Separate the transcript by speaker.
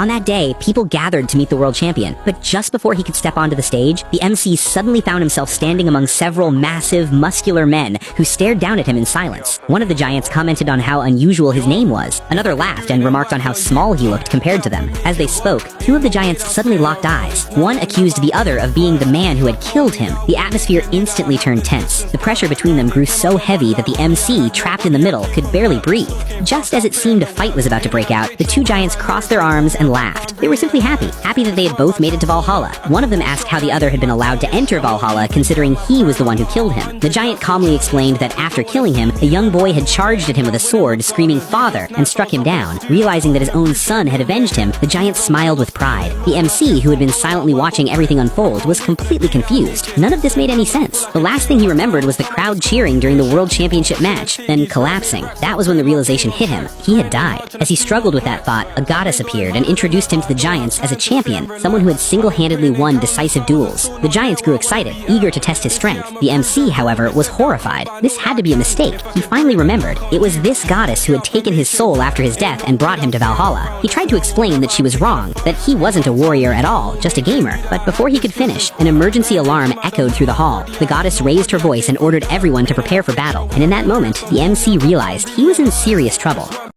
Speaker 1: On that day, people gathered to meet the world champion, but just before he could step onto the stage, the MC suddenly found himself standing among several massive, muscular men who stared down at him in silence. One of the giants commented on how unusual his name was. Another laughed and remarked on how small he looked compared to them. As they spoke, two of the giants suddenly locked eyes. One accused the other of being the man who had killed him. The atmosphere instantly turned tense. The pressure between them grew so heavy that the MC, trapped in the middle, could barely breathe. Just as it seemed a fight was about to break out, the two giants crossed their arms and laughed. They were simply happy that they had both made it to Valhalla. One of them asked how the other had been allowed to enter Valhalla, considering he was the one who killed him. The giant calmly explained that after killing him, a young boy had charged at him with a sword, screaming "Father!" and struck him down. Realizing that his own son had avenged him, the giant smiled with pride. The MC, who had been silently watching everything unfold, was completely confused. None of this made any sense. The last thing he remembered was the crowd cheering during the World Championship match, then collapsing. That was when the realization hit him. He had died. As he struggled with that thought, a goddess appeared and introduced him to the giants as a champion, someone who had single-handedly won decisive duels. The giants grew excited, eager to test his strength. The MC, however, was horrified. This had to be a mistake. He finally remembered. It was this goddess who had taken his soul after his death and brought him to Valhalla. He tried to explain that she was wrong, that he wasn't a warrior at all, just a gamer. But before he could finish, an emergency alarm echoed through the hall. The goddess raised her voice and ordered everyone to prepare for battle. And in that moment, the MC realized he was in serious trouble.